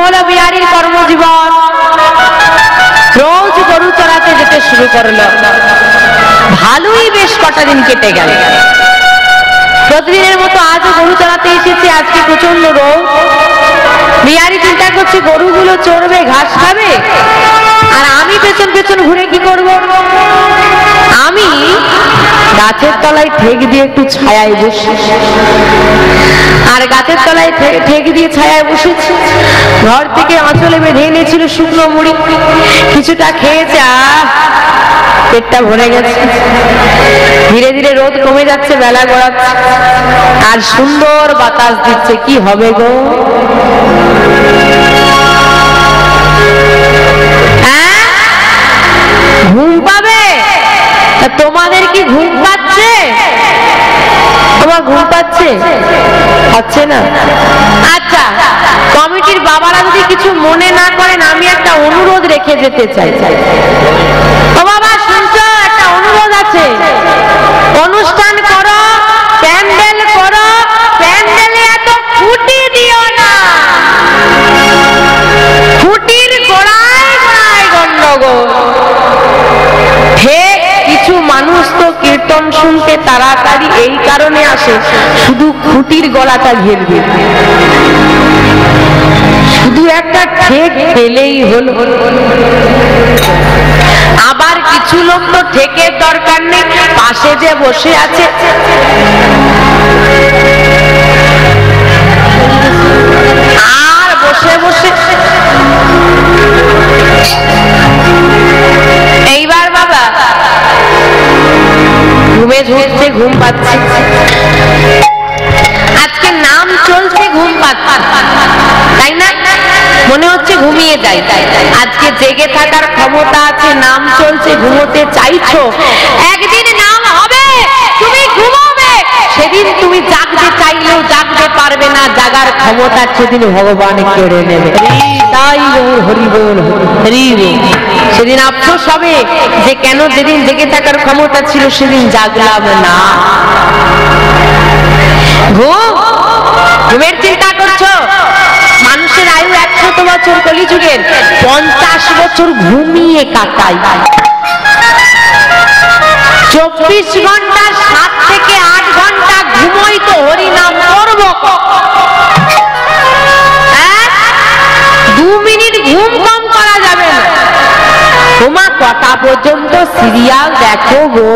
হলো বিহারীর কর্মজীবন। রোজ গরু চড়াতে যেতে শুরু করলো। ভালোই বেশ কটা দিন কেটে গেল। প্রতিদিনের মতো আজও গরু চড়াতে এসেছে। আজকে প্রচন্ড রোদ। বিহারী চিন্তা করছে গরুগুলো চড়বে, ঘাস খাবে, আর আমি পেছন পেছন ঘুরে কি করব? আমি গাছের তলায় ঠেক দিয়ে একটু ছায়ায় বসে, আর গাছের তলায় ঠেক দিয়ে ছায়ায় বসেছি। ঘর থেকে আঁচলে বেঁধে এনেছিল শুকনো মুড়ি, কিছুটা খেয়েছে, পেটটা ভরে গেছে। ধীরে ধীরে রোদ কমে যাচ্ছে, বেলা গড়াচ্ছে, আর সুন্দর বাতাস দিচ্ছে। কি হবে গো? ঘুম পাবে? তোমাদের কি ঘুম পাচ্ছে? তোমার ঘুম পাচ্ছে? পাচ্ছে না? আচ্ছা, কমিটির বাবারা যদি কিছু মনে না করেন, আমি একটা অনুরোধ রেখে যেতে চাই। ও বাবা, শুনছো? একটা অনুরোধ আছে। অনুষ্ঠান করো, প্যান্ডেল করো, প্যান্ডেলে এত খুঁটি দিও না। খুঁটির গোড়ায় গোড়ায় গন্ডগোল। ঠিক কিছু মানুষ তো কীর্তন শুনতে তাড়াতাড়ি এই কারণে আসে, শুধু খুঁটির গলাটা ঘেরবে, শুধু একটা ঠেক পেলেই হলো। আবার কিছু লোক তো ঠেকের দরকার নেই, পাশে যে বসে আছে আর বসে বসে এইবার বাবা ঘুমে ঝুঁকছে, ঘুম পাচ্ছে। আজকে নাম চলছে, ঘুম পাচ্ছে, তাই না? মনে হচ্ছে ঘুমিয়ে যাই। আজকে জেগে থাকার ক্ষমতা আছে, নাম চলছে, ঘুমোতে চাইছো। একদিন নাম হবে, তুমি ঘুমাবে, সেদিন তুমি জাগতে চাইলেও জাগতে পারবে না। জাগার ক্ষমতা সেদিন ভগবান কেড়ে নেবে। তাই হরি বল, হরি বল। সেদিন আফসোস হবে যে কেন যেদিন জেগে থাকার ক্ষমতা ছিল সেদিন জাগলাম না। ঘুমের চিন্তা করছো? মানুষের আয়ু 100 বছর, কলিযুগের 50 বছর ঘুমিয়ে কাটাই। 24 ঘন্টা 7 থেকে 8 ঘন্টা ঘুমোই তো হরিনাম করবো। 2 মিনিট ঘুম কম করা যাবে না। তোমার কটা পর্যন্ত সিরিয়াল দেখো গো?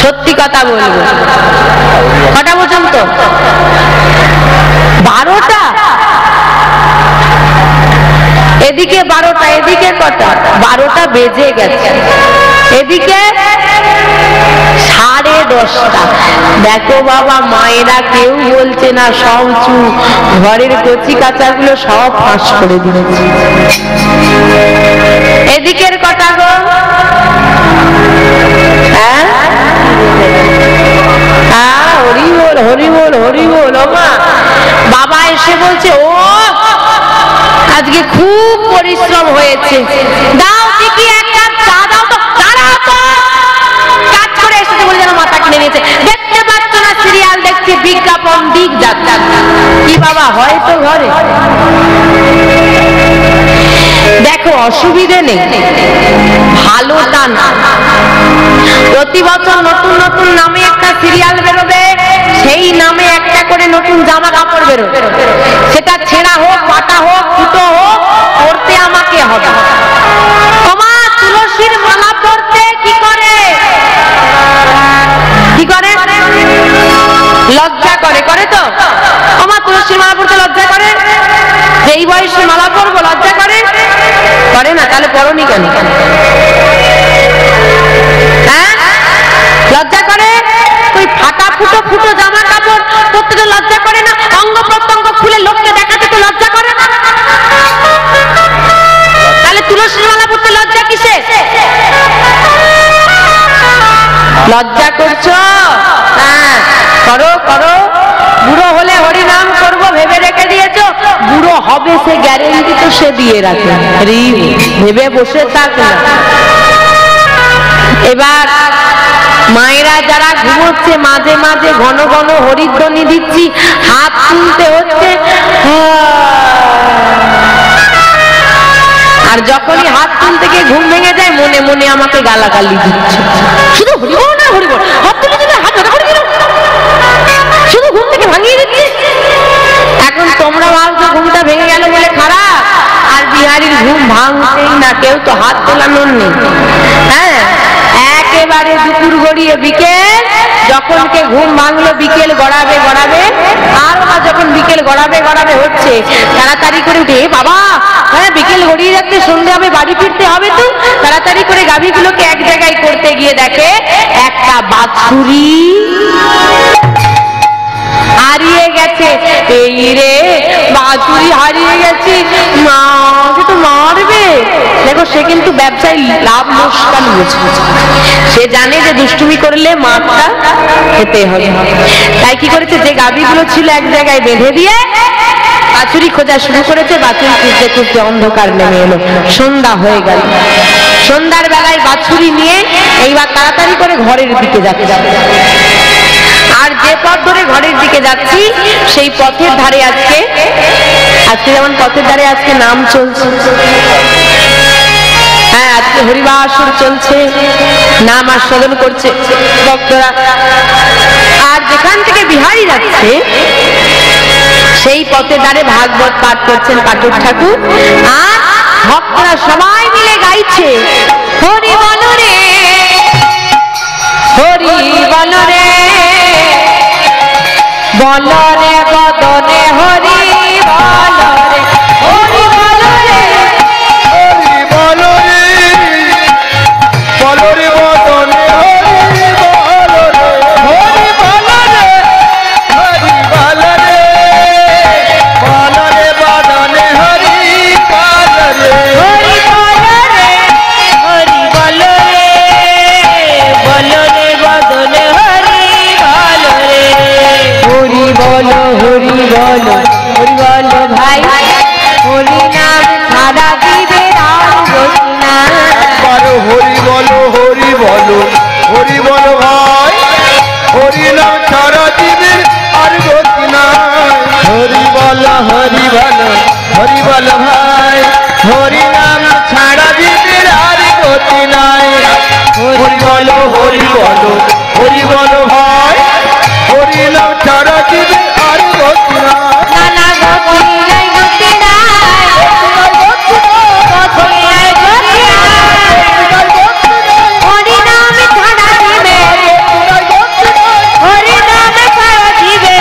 সত্যি কথা বলবো, কটা পর্যন্ত? 12টা? এদিকে 12টা, এদিকে কটা? 12টা বেজে গেছে। এদিকে 10:30। দেখো বাবা, মায়েরা কেউ বলছে না, সব চুপ। ঘরের কচি কাঁচাগুলো সব ফাঁস করে দিয়েছে। এদিকের কটা গো? হ্যাঁ, হরি বল, হরি বল, হরি বল। মা বাবা এসে বলছে, ও আজকে খুব পরিশ্রম হয়েছে, দাও দেখি এক কাপ চা দাও তো। দাঁড়াও তো, কাজ করে এসেছে বলে যেন মাথা কিনে নিয়েছে। দেখতে পাচ্ছ না সিরিয়াল দেখছে, বিজ্ঞাপন দিক যাচ্ছে। কি বাবা হয় তো ঘরে? দেখো, অসুবিধে নেই, ভালোটা না। প্রতি বছর নতুন নতুন নামে একটা সিরিয়াল বেরোবে, সেই নামে একটা করে নতুন জামা কাপড় বেরোবে। সেটা ছেঁড়া হোক, ফাটা হোক, ফুটো হোক, পড়তে আমাকে হবে। তোমার তুলসীর মালা পড়তে কি করে? কি করে? লজ্জা করে। করে তো? আমার তুলসীর মালা পড়তে লজ্জা করে? যেই বয়সে মালা পরবো লজ্জা করে? করে না? তাহলে পড়নি কেন? হ্যাঁ, লজ্জা করে? ওই ফাটা ফুটো ফুটো জামা কাপড় পরতে তো লজ্জা করে না? অঙ্গ প্রত্যঙ্গ খুলে লোককে দেখাতে তো লজ্জা করে না? তাহলে তুলসীর মালা পড়তে লজ্জা কিসে? লজ্জা করছো? হ্যাঁ, করো করো। বুড়ো হলে হরিনাম করবো ভেবে রেখে দিয়েছো, বুড়ো হবে সে গ্যারেন্টি তো সে দিয়ে রাখে। ভেবে বসে থাক না। এবার মায়েরা যারা ঘুমোচ্ছে মাঝে মাঝে ঘন ঘন হরিধ্বনি দিচ্ছি, হাত তুলতে হচ্ছে, আর যখনই হাত তুলতে গিয়ে ঘুম ভেঙে যায় মনে মনে আমাকে গালাগালি দিচ্ছে, শুধু হরিবল না হরিবল, হাত তুলে দিলে হাত ব্যথা করে দিল, শুধু ঘুম থেকে ভাঙিয়ে দিচ্ছে। এখন তোমরা ভাবছো ঘুমটা ভেঙে গেল বলে খারাপ, আর বিহারীর ঘুম ভাঙছেই না, কেউ তো হাত তোলানোর নেই। হ্যাঁ, একেবারে দুপুর গড়িয়ে বিকেল, যখন কে ঘুম ভাঙলো বিকেল গড়াবে গড়াবে, আর ওরা যখন বিকেল গড়াবে গড়াবে হচ্ছে, তাড়াতাড়ি করে উঠে বাবা, হ্যাঁ বিকেল গড়িয়ে যাচ্ছে, সন্ধ্যে হবে, বাড়ি ফিরতে হবে, তো তাড়াতাড়ি করে গাভীগুলোকে এক জায়গায় করতে গিয়ে দেখে একটা বাছুরি হারিয়ে গেছে। এই রে, বাছুরি হারিয়ে গেছে, মা তো মারবে। দেখো, সে কিন্তু ব্যবসায় লাভ লোকসান বুঝে, সে জানে যে দুষ্টুমি করলে মারটা খেতে হবে। তাই কি করেছে, যে গাভীগুলো ছিল এক জায়গায় বেঁধে দিয়ে বাছুরি খোঁজা শুরু করেছে। বাছুরি খুঁজতে খুঁজতে অন্ধকার নেমে এলো, সন্ধ্যা হয়ে গেল। সন্ধ্যার বেলায় বাছুরি নিয়ে এইবার তাড়াতাড়ি করে ঘরের দিকে যাচ্ছে। আর যে পথ ধরে ঘরের দিকে যাচ্ছি সেই পথের ধারে আজকে যেমন পথের ধারে আজকে নাম চলছে, হ্যাঁ আজকে হরিবাসর চলছে, নাম আস্বাদন করছে ভক্তরা। আর যেখান থেকে বিহারী যাচ্ছে সেই পথের ধারে ভাগবত পাঠ করছেন পাঠক ঠাকুর, আর ভক্তরা সবাই মিলে গাইছে হরি বল রে, হরি বল রে, বল রে বদনে হরি বল রে, হরি বল রে, হরি বল রে, বল রে বদনে হরি বল রে, হরি বল রে, হরি বল রে, বল রে বদনে হরি বল রে, হরি বল রে, হরি বল রে, বল রে বদনে হরি বল রে, হরি বল, হরি বল, হরি বল ভাই, হরি নাম ছাড়া দিবে রাম রচনা। বলো হরি বলো, হরি বলো, হরি বলো ভাই, হরি নাম ছাড়া দিবে আর গতি নাই। হরি বলো, হরি বলো, হরি বলো ভাই, হরি নাম ছাড়া দিবে আর গতি নাই। হরি বলো, হরি বলো, হরি বলো ভাই, হরি নাম ছাড়া দিবে আর গতি নাই। নানা গতি নাই, গতি নাই, গতি নাই, গতি নাই, হরি নাম ছাড়া দিবে, হরি নাম ছাড়া দিবে।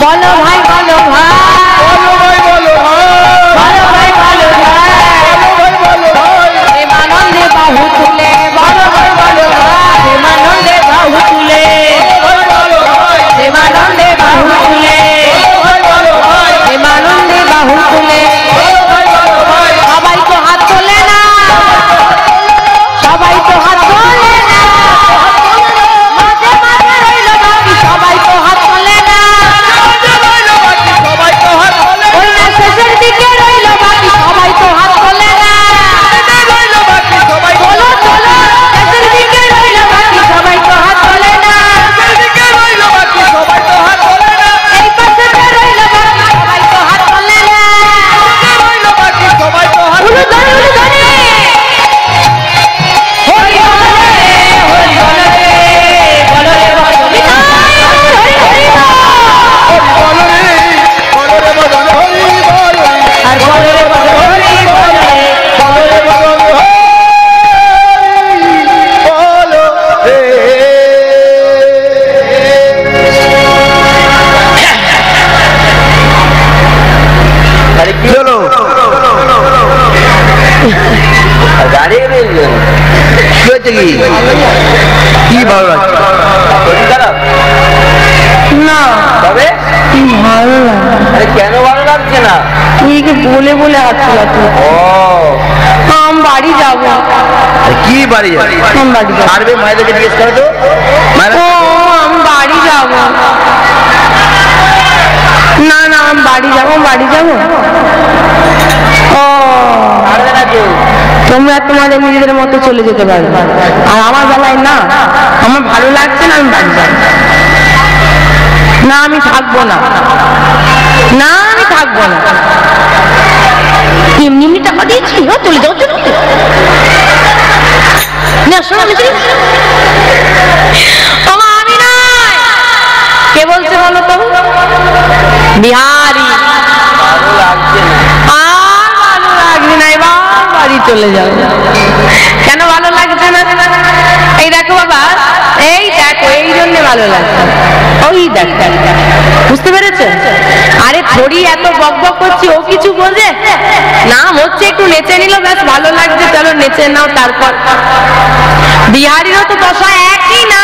বলো ভাই, বলো ভাই, বলো ভাই, বলো ভাই, বলো ভাই, বলো ভাই, বলো ভাই, বলো ভাই, প্রেমানন্দে বাহু তুলে, বলো ভাই, বলো ভাই, প্রেমানন্দে বাহু তুলে, বলো ভাই, প্রেমানন্দে বাহু তুলে, বলো ভাই, প্রেমানন্দে বাহু তুলে। বলো ভাই, সবাই তো হাত তোলে না, সবাই তো হাত তোলে না, মাঝে মাঝে রইল বাকি, সবাই তো হাত তোলে না, সবাই তো হাত তোলে, ওই না শেষের দিকে রইল বাকি, সবাই তো হাত তোলে না, সবাই চলো চলো শেষের দিকে রইল বাকি, সবাই তো হাত তোলে না, দিকে রইল বাকি, সবাই তো হাত তোলে না, এই পাশে রইল বাকি, সবাই তো হাত তোলে না, রইল বাকি, সবাই তো হাত উলু ধরে, উলু ধরে, হরি বল রে, হরি বল রে, বল রে বল রে, হরি হরি বল, বলো রে, বলো রে বদন হরি বল রে, আর বল রে বল হরি বল রে, বলো রে বদন হরি বলো রে। চলো দাঁড়িয়ে রইলেন, কি হচ্ছে, কি ভালো লাগছে, শরীর খারাপ না তবে ভালো লাগে, আরে কেন ভালো লাগছে না? তুইকে বলে বলে হাত চালাতে, ও আমি বাড়ি যাবো, আরে কি বাড়ি যাবে? আমি বাড়ি যাবো, ছাড়বে, মায়েদেরকে জিজ্ঞেস করো তো, মায়েরা ও আমি বাড়ি যাবো, না না আমি বাড়ি যাবো, বাড়ি যাবো, ও ছাড়বে না কেউ। তো তোমরা তোমাদের নিজেদের মতো চলে যেতে পারবে, আর আমার বেলায় না, আমার ভালো লাগছে না, আমি বাড়ি যাই না, আমি থাকবো না, না আমি থাকবো না। এমনি এমনি টাকা দিয়েছি, চলে যাও চলে না, শোনো আমি নয়। কে বলছে বলো তো? বিহারি। আর ভালো লাগছে না, এবার বাড়ি চলে যাও। কেন ভালো লাগছে না? এই দেখো বাবা, এই দেখো, এই জন্য ভালো লাগছে, ওই দেখ, বুঝতে পেরেছো? আরে থোড়ি এত বক বক করছি, ও কিছু বোঝে না, হচ্ছে একটু নেচে নিল, ব্যাস ভালো লাগছে, চলো নেচে নাও। তারপর বিহারিরও তো দশা একই না,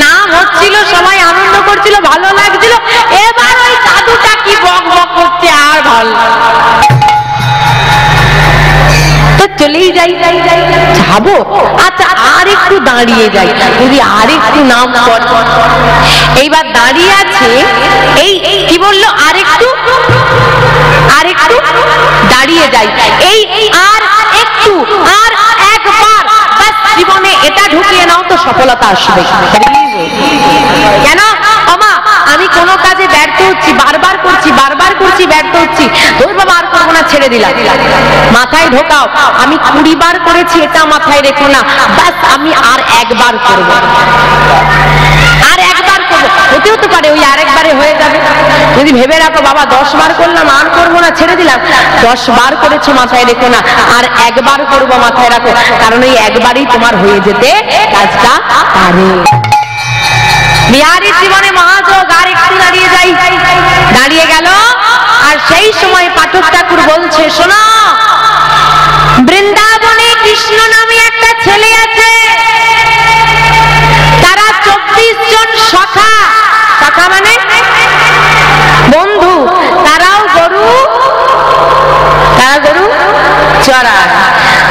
নাম হচ্ছিল, সবাই আনন্দ করছিল, ভালো লাগছিল, এবার ওই দাদুটা কি বক বক করছে, আর ভালো তো চলেই যাই, যাবো, আচ্ছা আর একটু দাঁড়িয়ে যাই, যদি আর একটু নাম কর। এইবার দাঁড়িয়ে আছে, এই কি বললো, আর একটু দাঁড়িয়ে যাই, এই আর একটু, আর একবার, বাস জীবনে এটা ঢুকিয়ে নাও তো সফলতা আসবে। কেন আমা আমি কোনো কাজে ব্যর্থ হচ্ছি, বারবার করছি ব্যর্থ হচ্ছি, তোর বাবা আর করবো না, ছেড়ে দিলাম। মাথায় ঢোকাও, আমি 20 বার করেছি, এটা মাথায় রেখো না, বাস আমি আর একবার করবো, আর একবার করবো, হতেও তো পারে ওই আরেকবারে হয়ে যাবে। যদি ভেবে রাখো বাবা 10 বার করলাম, আর করবো না, ছেড়ে দিলাম, 10 বার করেছো মাথায় রেখো না, আর একবার করবো মাথায় রাখো, কারণ ওই একবারই তোমার হয়ে যেতে কাজটা পারে। বিহারীর জীবনে মহাযোগ, আর একটু দাঁড়িয়ে যাই, দাঁড়িয়ে গেল, আর সেই সময় পাঠক ঠাকুর বলছে, শোনো, বৃন্দাবনে কৃষ্ণ নামে একটা ছেলে আছে, তারা 24 জন সখা, সখা মানে বন্ধু, তারাও গরু চড়ায়।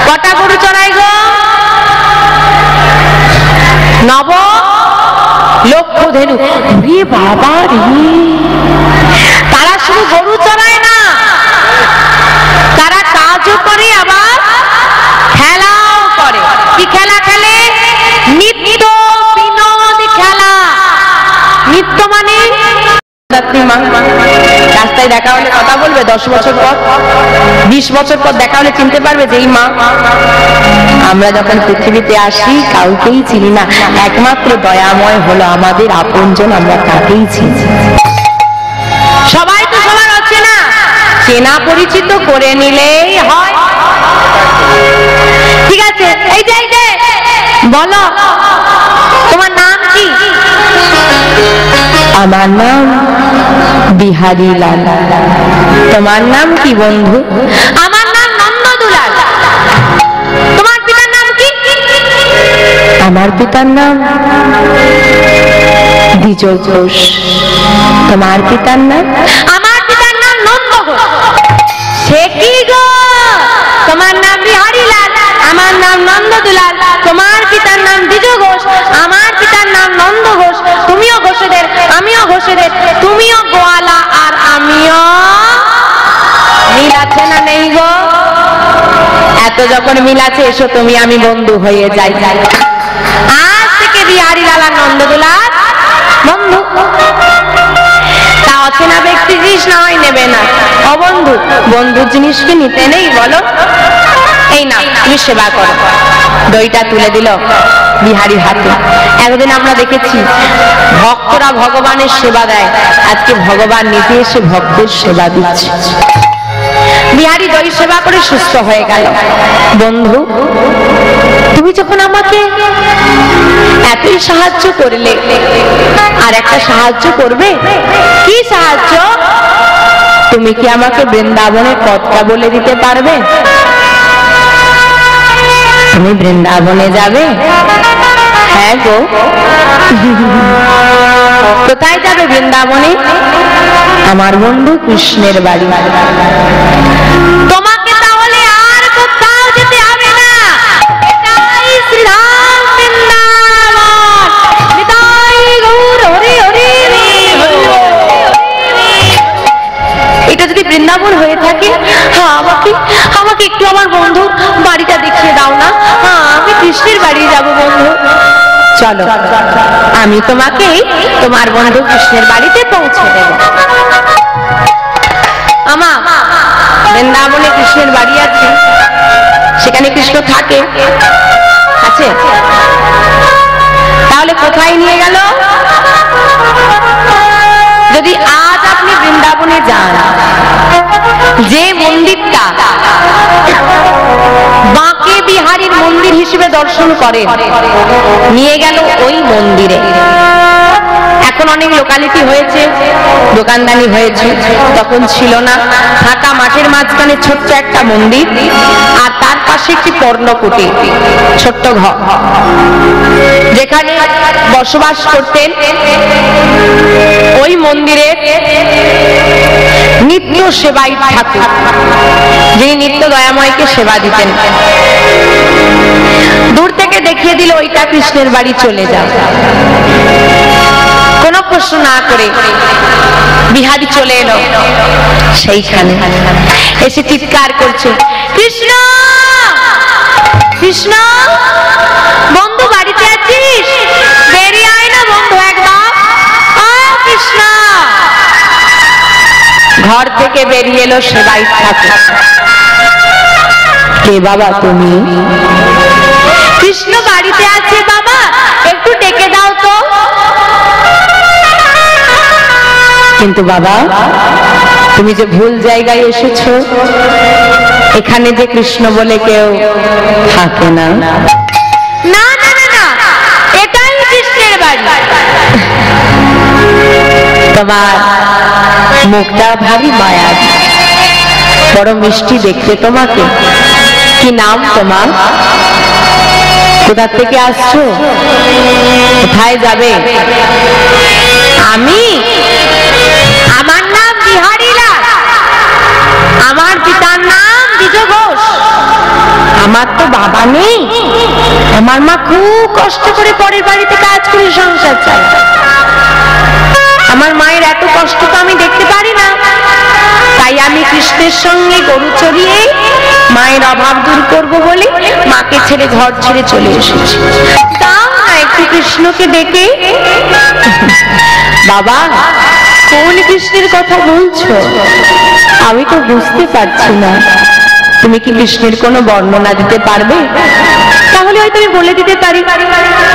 কটা গরু চড়ায় গো? 9 লক্ষ ধেনু। বাবা রে, তারা শুধু গরু চড়ায় না, তারা কাজও করে, আবার খেলাও করে। কি খেলা খেলে? নিত্য বিনোদ খেলা। নিত্য মানে রাস্তায় দেখা হলে কথা বলবে, 10 বছর পর 20 বছর পর দেখা হলে চিনতে পারবে যে এই মা। আমরা যখন পৃথিবীতে আসি কাউকেই চিনি না, একমাত্র দয়াময় হলো আমাদের আপনজন, আমরা তাকেই চিনি। সবাই তো সবার অচেনা, চেনা পরিচিত করে নিলেই হয়। ঠিক আছে, এই যে বলো তোমার নাম কি? আমার নাম বিহারী লাল। তোমার নাম কি বন্ধু? আমার নাম নন্দদুলাল। তোমার পিতার নাম কি? আমার পিতার নাম দ্বিজ ঘোষ। তোমার পিতার নাম? আমার পিতার নাম নন্দ ঘোষ। সে কি গো, তোমার নাম বিহারী লাল, আমার নাম নন্দদুলাল, তোমার পিতার নাম দ্বিজ ঘোষ, আমার পিতার নাম নন্দ ঘোষ, তুমিও ঘোষেদের, আমিও ঘোষেদের, তুমিও গোয়ালা আর আমিও। মিল আছে না নেই গো? এত যখন মিল আছে, এসো তুমি আমি বন্ধু হয়ে যাই। আজ থেকে বিহারী লাল আর নন্দদুলাল বন্ধু। তা অচেনা ব্যক্তি জিনিস না হয় নেবে না, অবন্ধু বন্ধুর জিনিস কি নিতে নেই বলো? এই না, তুমি সেবা করো। দইটা তুলে দিল বিহারীর হাতে। একদিন আমরা দেখেছি ভক্তরা ভগবানের সেবা দেয়, আজকে ভগবান নিজে এসে ভক্তের সেবা দিচ্ছে। বিহারী দই সেবা করে সুস্থ হয়ে গেল। বন্ধু, তুমি যখন আমাকে এতই সাহায্য করলে, আর একটা সাহায্য করবে। কি সাহায্য? তুমি কি আমাকে বৃন্দাবনের পথটা বলে দিতে পারবে? তুমি বৃন্দাবনে যাবে? হ্যাঁ গো। কোথায় যাবে বৃন্দাবনে? আমার বন্ধু কৃষ্ণের বাড়ি। তোমাকে তাহলে আর কোথাও যেতে হবে না, এটাই শ্রীধাম বৃন্দাবন। নিতাই গৌর হরি হরি। এটা যদি বৃন্দাবন হয়ে থাকে, আমাকে একটু বন্ধু, বাড়িটা দেখিয়ে দাও না, আমি কৃষ্ণের বাড়ি যাব বন্ধু। চলো, আমি তোমাকে তোমার বন্ধু কৃষ্ণের বাড়িতে পৌঁছে দেব। আমা, বৃন্দাবনে কৃষ্ণের বাড়ি আছে, সেখানে কৃষ্ণ থাকে, আছে? তাহলে কোথায় নিয়ে গেল? যদি আজ আপনি বৃন্দাবনে যান, যে মন্দিরটা বাঁকে বিহারীর মন্দির হিসেবে দর্শন করেন, নিয়ে গেল ওই মন্দিরে। এখন অনেক লোকালিটি হয়েছে, দোকানদানি হয়েছে, তখন ছিল না। ফাঁকা মাঠের মাঝখানে ছোট্ট একটা মন্দির, আর তার পাশে একটি পর্ণকুটি, ছোট্ট ঘর, যেখানে বসবাস করতেন ওই মন্দিরে নিত্য সেবাই ঠাকুর, যিনি নিত্য দয়াময়কে সেবা দিতেন। দূর থেকে দেখিয়ে দিল ওইটা কৃষ্ণের বাড়ি, চলে যাও। কোনো প্রশ্ন না করে বিহারী চলে এলো সেইখানে, এসে চিৎকার করছে, কৃষ্ণ কৃষ্ণ, বন্ধু বাড়িতে আছিস? বেরিয়ে আয় না বন্ধু একদম। কৃষ্ণ ঘর থেকে বেরিয়ে এলো সেবাই ঠাকুর। কে বাবা তুমি? কৃষ্ণ বাড়িতে আছে বাবা, একটু ডেকে দাও তো। কিন্তু বাবা, তুমি যে ভুল জায়গায় এসেছো, এখানে যে কৃষ্ণ বলে কেউ থাকে না। না না না না, এটাই কৃষ্ণের বাড়ি। তোমার মুখটা ভারী মায়া, বড় মিষ্টি দেখতে তোমাকে। কি নাম তোমার? কোথা থেকে আসছো? কোথায় যাবে? আমি, আমার নাম বিহারীলাল, আমার পিতার নাম বিজয় ঘোষ। আমার তো বাবা নেই, আমার মা খুব কষ্ট করে পরের বাড়িতে কাজ করে সংসার চালায়। আমার মায়ের এত কষ্ট তো আমি দেখতে পারি না, তাই আমি কৃষ্ণের সঙ্গে গরু চড়িয়ে মায়ের অভাব দূর করব বলে মাকে ছেড়ে ঘর ছেড়ে চলে এসেছি। তাও না একটু কৃষ্ণকে ডেকে। বাবা, কোন কৃষ্ণের কথা বলছো? আমি তো বুঝতে পারছি না। তুমি কি কৃষ্ণের কোনো বর্ণনা দিতে পারবে? তাহলে হয়তো আমি বলে দিতে পারি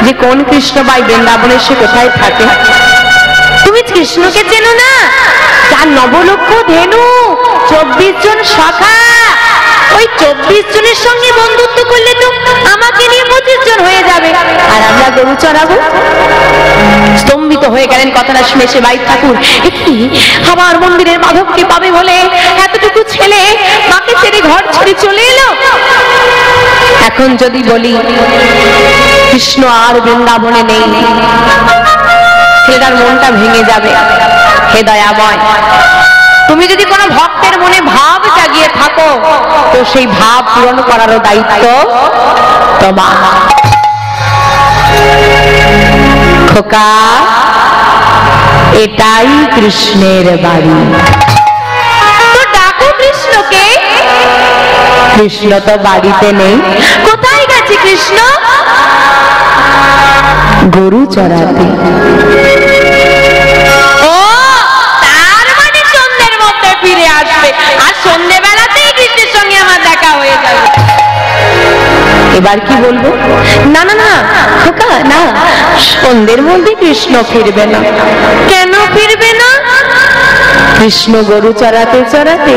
যে কোন কৃষ্ণ বা বৃন্দাবনে সে কোথায় থাকে। তুমি কৃষ্ণকে চেনো না? যার নবলক্ষ ধেনু, 24 জন সখা, ওই 24 জনের সঙ্গে বন্ধুত্ব করলে তো আমাকে নিয়ে 25 জন হয়ে যাবে, আর আমরা গরু চড়াবো। স্তম্ভিত হয়ে গেলেন কথাটা শুনে সেবাই ঠাকুর। কি আবার মন্দিরের মাধবকে পাবে বলে এতটুকু ছেলে মাকে ছেড়ে ঘর ছেড়ে চলে এলো? এখন যদি বলি কৃষ্ণ আর বৃন্দাবনে নেই, ছেলেটার মনটা ভেঙে যাবে। হে দয়াময়, তুমি যদি কোনো ভক্তের মনে ভাব জাগিয়ে থাকো, তো সেই ভাব পূরণ করারও দায়িত্ব তোমার। খোকা, এটাই কৃষ্ণের বাড়ি। তো ডাকো কৃষ্ণকে। কৃষ্ণ তো বাড়িতে নেই। কোথায় গেছে কৃষ্ণ? গরু চড়াতে। ও, তার মানে সন্ধ্যের মধ্যে ফিরে আসবে, আর সন্ধ্যেবেলাতেই কৃষ্ণের সঙ্গে আমার দেখা হয়ে যাবে। এবার কি বলবো? না না না খোকা, না, সন্ধ্যের মধ্যে কৃষ্ণ ফিরবে না। কেন ফিরবে না? কৃষ্ণ গরু চড়াতে চড়াতে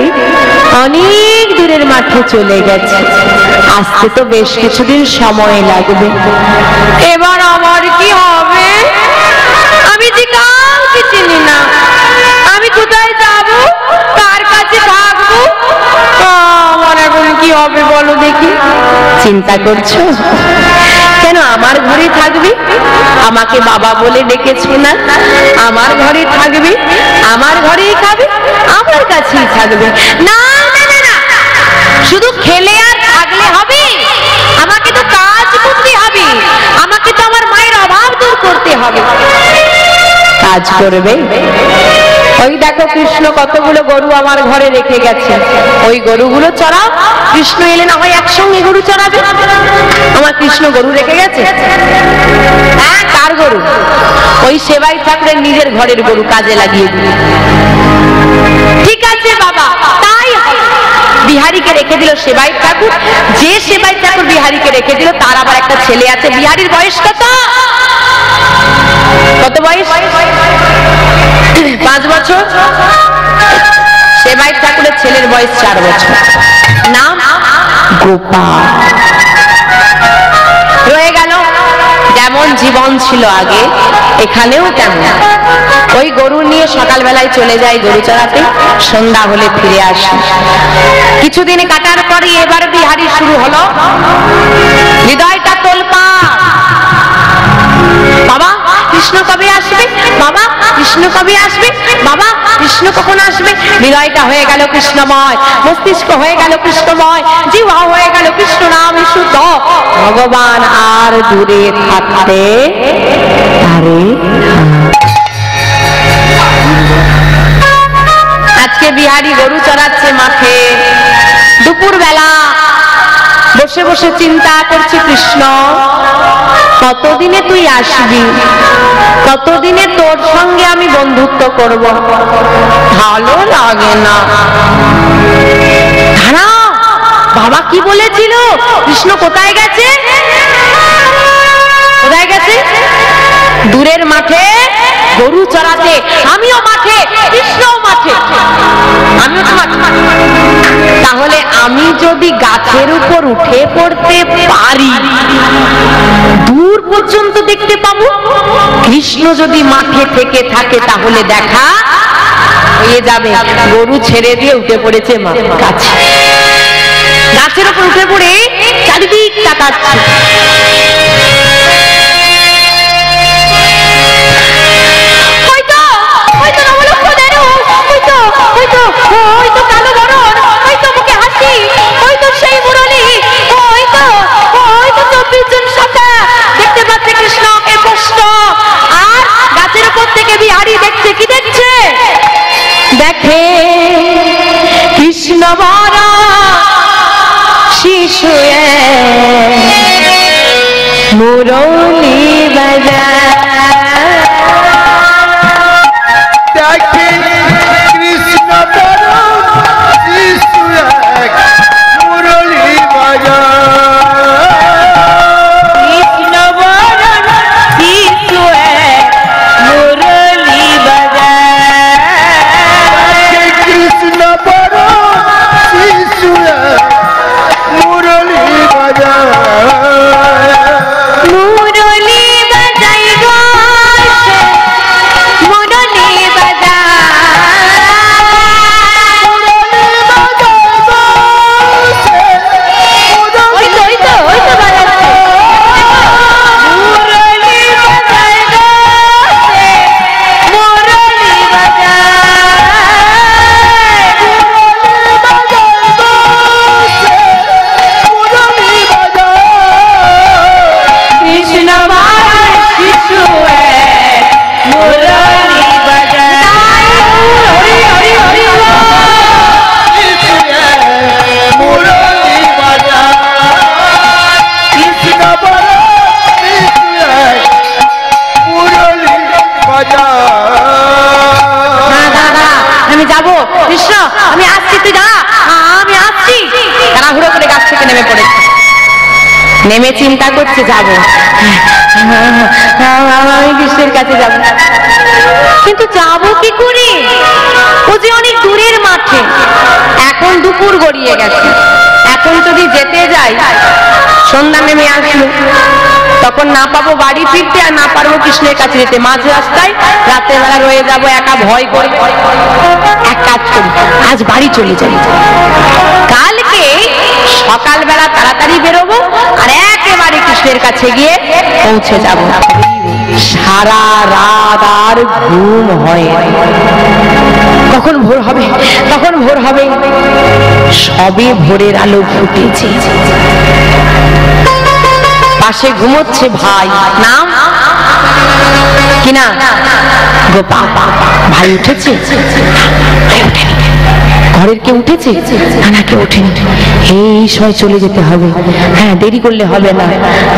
অনেক দূরের মাঠে চলে গেছে, আসতে তো বেশ কিছুদিন সময় লাগবে। এবার আমার কি হবে? আমি যে কাউকে চিনি না, আমি কোথায় যাব, কার কাছে থাকবো? আমার এখন কি হবে বলো দেখি। চিন্তা করছো কেন? আমার ঘরে থাকবি, আমাকে বাবা বলে ডেকেছো না? আমার ঘরে থাকবি, আমার ঘরেই খাবে, আমার কাছেই থাকবে। না না না না, শুধু খেলে আর থাকলে হবে? আমাকে তো কাজ করতে হবে, আমাকে তো আমার মায়ের অভাব দূর করতে হবে। কাজ করবে? ওই দেখো কৃষ্ণ কতগুলো গরু আমার ঘরে রেখে গেছে, ওই গরুগুলো চড়াও। কৃষ্ণ এলে না হয় একসঙ্গে গরু চড়াবে। আমার কৃষ্ণ গরু রেখে গেছে। হ্যাঁ, কার গরু? ওই সেবাই ঠাকুরের নিজের ঘরের গরু কাজে লাগিয়ে দিল। ঠিক আছে বাবা, তাই হবে। বিহারীকে রেখে দিল সেবাই ঠাকুর। যে সেবাই ঠাকুর বিহারীকে রেখে দিল তার আবার একটা ছেলে আছে। বিহারীর বয়স কত? কত বয়স? 5 বছর। সেবাই ঠাকুরের ছেলের বয়স 4 বছর। নাম গোপাল। রয়ে গেল যেমন জীবন ছিল আগে, এখানেও তেমন। ওই গরু নিয়ে সকালবেলায় চলে যায় গরু চড়াতে, সন্ধ্যা হলে ফিরে আসে। কিছুদিন কাটার পরে এবার বিহারী শুরু হলো, হৃদয়টা তোলপাড়। বাবা কৃষ্ণ কবে আসবে? বাবা কৃষ্ণ কবে আসবে? বাবা কৃষ্ণ কখন আসবে? হৃদয়টা হয়ে গেল কৃষ্ণময়, মস্তিষ্ক হয়ে গেল কৃষ্ণময়, জিহ্বা হয়ে গেল কৃষ্ণ নামে শুদ্ধ। ভগবান আর দূরে থাকতে পারে। আজকে বিহারী গরু চড়াচ্ছে মাঠে। দুপুর বেলা বসে বসে চিন্তা করছে, কৃষ্ণ কতদিনে তুই আসবি? কতদিনে তোর সঙ্গে আমি বন্ধুত্ব করব? ভালো লাগে না। দাঁড়াও, বাবা কি বলেছিল? কৃষ্ণ কোথায় গেছে? কোথায় গেছে? দূরের মাঠে গরু চড়াতে। আমিও মাঠে, কৃষ্ণও মাঠে, আমিও তো মাঠে। তাহলে আমি যদি গাছের উপর উঠে পড়তে পারি, দূর পর্যন্ত দেখতে পাবো। কৃষ্ণ যদি মাঠে থেকে থাকে তাহলে দেখা হয়ে যাবে। গরু ছেড়ে দিয়ে উঠে পড়েছে গাছে। গাছের উপর উঠে পড়ে চারিদিক তাকাচ্ছে। দেখে কৃষ্ণ বরা শিশু মুরলী বাজায়। দেখে কৃষ্ণ বরা শিশু মুরলী বাজায়। কৃষ্ণ বরা শিশু মুরলী বাজায়। কৃষ্ণ বরা শিশু মুরলী বাজায়। মুরলী বাজাই গো, মুরলী আমি যাবো। কৃষ্ণ আমি আসছি, তুই যা, আমি আসছি। তাড়াহুড়ো করে গাছ থেকে নেমে পড়েছে। নেমে চিন্তা করছে যাবো, আমি কৃষ্ণের কাছে যাব। কিন্তু যাবো কি করে? ও যে অনেক দূরের মাঠে। এখন দুপুর গড়িয়ে গেছে। এখন যদি যেতে যাই, সন্ধ্যা নেমে আসলো, তখন না পাবো বাড়ি ফিরতে, আর না পারবো কৃষ্ণের কাছে যেতে। মাঝ রাস্তায় রাতের বেলা রয়ে যাবো একা, ভয় করে। এক কাজ করি, আজ বাড়ি চলে যাই। কালকে সকালবেলা তাড়াতাড়ি বেরোবো, আর একেবারে কৃষ্ণের কাছে গিয়ে পৌঁছে যাব। সারা রাত আর ঘুম হয়। কখন ভোর হবে, কখন ভোর হবে? সবে ভোরের আলো ফুটেছে। পাশে ঘুমোচ্ছে ভাই, নাম কিনা গোপাল ভাই উঠেছে? ঘরের কে উঠেছে? না কেউ ওঠেনি। এই সময় চলে যেতে হবে, হ্যাঁ দেরি করলে হবে না।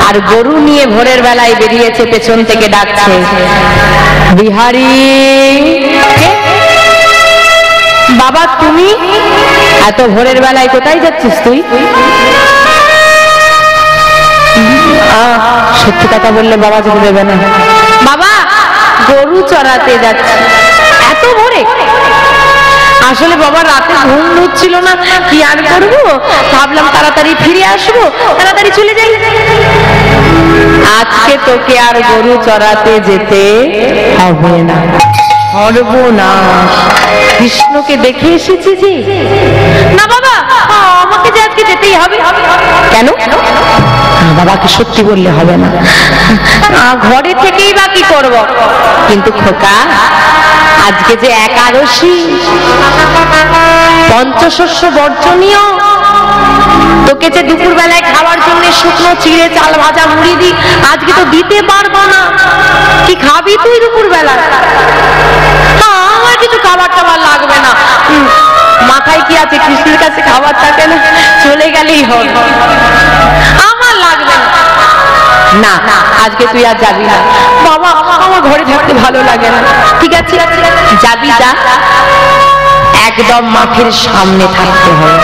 আর গরু নিয়ে ভোরের বেলায় বেরিয়েছে, পেছন থেকে ডাকছে, বিহারী। বাবা তুমি এত ভোরের বেলায় কোথায় যাচ্ছিস তুই? সত্যি কথা বললে বাবা যেতে দেবে না। বাবা গরু চড়াতে যাচ্ছি। এত ভোরে? আসলে বাবা রাতে ঘুম হচ্ছিল না, কি আর করবো, ভাবলাম তাড়াতাড়ি ফিরে আসবো, তাড়াতাড়ি চলে যাই। আজকে তোকে আর গরু চড়াতে যেতে হবে না। সর্বনাশ, কৃষ্ণকে দেখে এসেছি যে। না বাবা, আমাকে যে আজকে যেতেই হবে। কেন? বাবাকে সত্যি বললে হবে না, ঘরে থেকেই বা কি করব? কিন্তু খোকা, আজকে যে একাদশী, পঞ্চশস্য বর্জনীয়, তোকে যে দুপুর বেলায় খাওয়ার জন্য শুকনো চিড়ে চাল ভাজা মুড়ি দি, আজকে তো দিতে পারবো না। কি খাবি তুই দুপুর বেলায়? আমার কিছু খাবার টাবার লাগবে না। মাথায় কি আছে, কৃষ্ণের কাছে খাবার থাকে না, চলে গেলেই হবে, আমার লাগবে না। না আজকে তুই আর যাবি না। বাবা আমার ঘরে থাকতে ভালো লাগে না। ঠিক আছে যাবি, যা, একদম মাঠের সামনে থাকতে হবে।